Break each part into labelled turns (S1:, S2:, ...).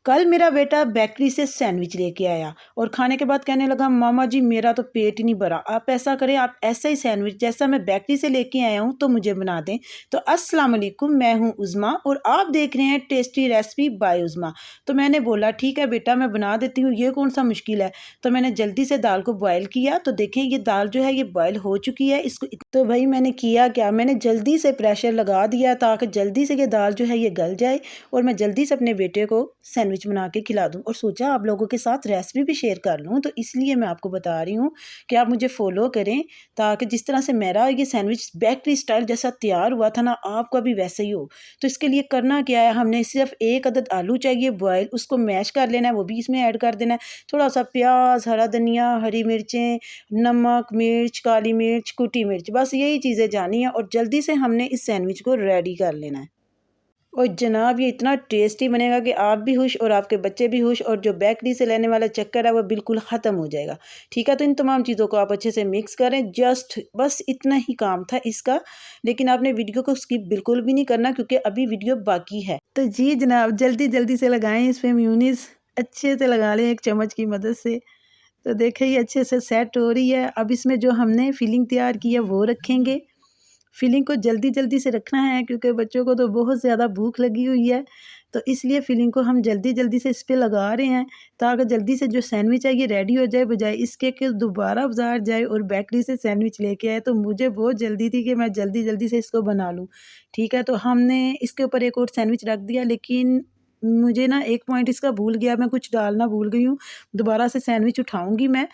S1: कल मेरा बेटा बेकरी से सैंडविच लेके आया और खाने के बाद कहने लगा, मामा जी मेरा तो पेट ही नहीं भरा, आप ऐसा करें, आप ऐसा ही सैंडविच जैसा मैं बेकरी से लेके आया हूँ तो मुझे बना दें। तो अस्सलाम वालेकुम, मैं हूँ उज़मा और आप देख रहे हैं टेस्टी रेसिपी बाय उज़मा। तो मैंने बोला ठीक है बेटा मैं बना देती हूँ, ये कौन सा मुश्किल है। तो मैंने जल्दी से दाल को बॉयल किया, तो देखें ये दाल जो है ये बॉयल हो चुकी है। इसको तो भाई मैंने किया क्या, मैंने जल्दी से प्रेशर लगा दिया ताकि जल्दी से ये दाल जो है ये गल जाए और मैं जल्दी से अपने बेटे को सैंडविच बना के खिला दूँ। और सोचा आप लोगों के साथ रेसिपी भी शेयर कर लूँ, तो इसलिए मैं आपको बता रही हूँ कि आप मुझे फॉलो करें ताकि जिस तरह से मेरा ये सैंडविच बेकरी स्टाइल जैसा तैयार हुआ था ना, आपका भी वैसे ही हो। तो इसके लिए करना क्या है, हमने सिर्फ एक अदद आलू चाहिए बॉयल, उसको मैश कर लेना है, वो भी इसमें ऐड कर देना है। थोड़ा सा प्याज, हरा धनिया, हरी मिर्चें, नमक, मिर्च, काली मिर्च, कुटी मिर्च, बस यही चीज़ें जानी है और जल्दी से हमने इस सैंडविच को रेडी कर लेना है। और जनाब ये इतना टेस्टी बनेगा कि आप भी खुश और आपके बच्चे भी खुश, और जो बेकरी से लेने वाला चक्कर है वो बिल्कुल ख़त्म हो जाएगा। ठीक है, तो इन तमाम चीज़ों को आप अच्छे से मिक्स करें, जस्ट बस इतना ही काम था इसका। लेकिन आपने वीडियो को स्किप बिल्कुल भी नहीं करना क्योंकि अभी वीडियो बाकी है। तो जी जनाब जल्दी जल्दी से लगाएं इस पर म्यूनीस, अच्छे से लगा लें एक चम्मच की मदद से। तो देखें ये अच्छे से सेट हो रही है। अब इसमें जो हमने फिलिंग तैयार की है वो रखेंगे। फिलिंग को जल्दी जल्दी से रखना है क्योंकि बच्चों को तो बहुत ज़्यादा भूख लगी हुई है, तो इसलिए फिलिंग को हम जल्दी जल्दी से इस पे लगा रहे हैं ताकि जल्दी से जो सैंडविच है ये रेडी हो जाए, बजाय इसके कि दोबारा बाज़ार जाए और बेकरी से सैंडविच लेके आए। तो मुझे बहुत जल्दी थी कि मैं जल्दी जल्दी से इसको बना लूँ। ठीक है, तो हमने इसके ऊपर एक और सैंडविच रख दिया, लेकिन मुझे ना एक पॉइंट इसका भूल गया, मैं कुछ डालना भूल गई हूँ। दोबारा से सैंडविच उठाऊँगी मैं,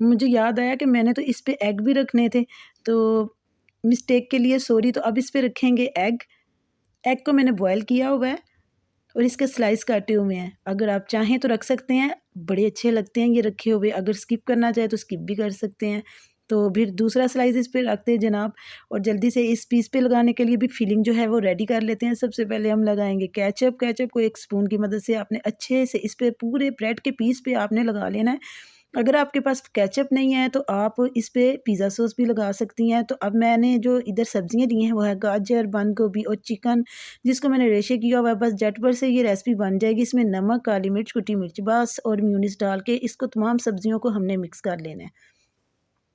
S1: मुझे याद आया कि मैंने तो इस पे एग भी रखने थे, तो मिस्टेक के लिए सॉरी। तो अब इस पे रखेंगे एग। एग को मैंने बॉयल किया हुआ है और इसके स्लाइस काटे हुए हैं। अगर आप चाहें तो रख सकते हैं, बड़े अच्छे लगते हैं ये रखे हुए। अगर स्किप करना चाहे तो स्किप भी कर सकते हैं। तो फिर दूसरा स्लाइस इस पे रखते हैं जनाब, और जल्दी से इस पीस पे लगाने के लिए भी फिलिंग जो है वो रेडी कर लेते हैं। सबसे पहले हम लगाएंगे केचप। केचप को एक स्पून की मदद से आपने अच्छे से इस पे पूरे ब्रेड के पीस पे आपने लगा लेना है। अगर आपके पास केचप नहीं है तो आप इस पे पिज़्ज़ा सॉस भी लगा सकती हैं। तो अब मैंने जो इधर सब्जियां ली हैं वो है गाजर, बंद गोभी और चिकन, जिसको मैंने रेशे किया हुआ है। बस झटपट से ये रेसिपी बन जाएगी। इसमें नमक, काली मिर्च, कुटी मिर्च बस और म्यूनिस डाल के इसको तमाम सब्जियों को हमने मिक्स कर लेना है।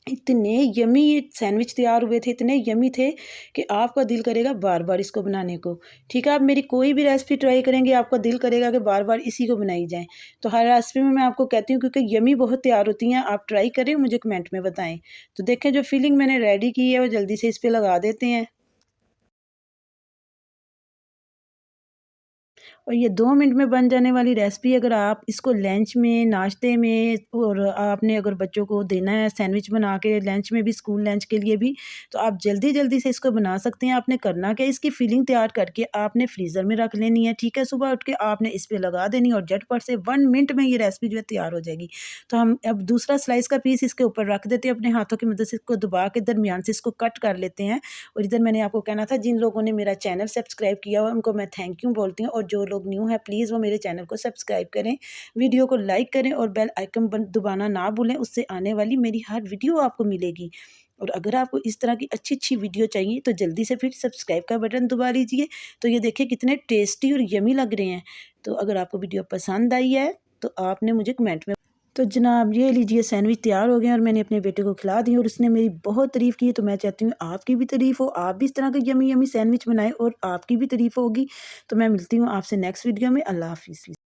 S1: इतने यमी ये सैंडविच तैयार हुए थे, इतने यमी थे कि आपका दिल करेगा बार बार इसको बनाने को। ठीक है, आप मेरी कोई भी रेसिपी ट्राई करेंगे आपका दिल करेगा कि बार बार इसी को बनाई जाए। तो हर रेसिपी में मैं आपको कहती हूँ क्योंकि यमी बहुत तैयार होती हैं। आप ट्राई करें, मुझे कमेंट में बताएं। तो देखें जो फिलिंग मैंने रेडी की है वो जल्दी से इस पर लगा देते हैं। और ये 2 मिनट में बन जाने वाली रेसिपी, अगर आप इसको लंच में, नाश्ते में, और आपने अगर बच्चों को देना है सैंडविच बना के लंच में भी, स्कूल लंच के लिए भी, तो आप जल्दी-जल्दी से इसको बना सकते हैं। आपने करना क्या, इसकी फिलिंग तैयार करके आपने फ्रीज़र में रख लेनी है। ठीक है, सुबह उठ के आपने इस पे लगा देनी और झटपट से 1 मिनट में ये रेसिपी जो है तैयार हो जाएगी। तो हम अब दूसरा स्लाइस का पीस इसके ऊपर रख देते हैं, अपने हाथों की मदद से इसको दबा के दरमियान से इसको कट कर लेते हैं। और इधर मैंने आपको कहना था, जिन लोगों ने मेरा चैनल सब्सक्राइब किया हुआ उनको मैं थैंक यू बोलती हूँ, और जो लोग न्यू हैं प्लीज़ वो मेरे चैनल को सब्सक्राइब करें, वीडियो को लाइक करें और बेल आइकन दबाना ना भूलें, उससे आने वाली मेरी हर वीडियो आपको मिलेगी। और अगर आपको इस तरह की अच्छी विडियो चाहिए तो जल्दी से फिर सब्सक्राइब का बटन दबा लीजिए। तो ये देखिए कितने टेस्टी और यमी लग रहे हैं। तो अगर आपको वीडियो पसंद आई है तो आपने मुझे कमेंट में। तो जनाब ये लीजिए सैंडविच तैयार हो गए और मैंने अपने बेटे को खिला दी और उसने मेरी बहुत तारीफ़ की। तो मैं चाहती हूँ आपकी भी तारीफ़ हो, आप भी इस तरह के यमी यमी सैंडविच बनाएं और आपकी भी तारीफ़ होगी। तो मैं मिलती हूँ आपसे नेक्स्ट वीडियो में। अल्लाह हाफ़िज़।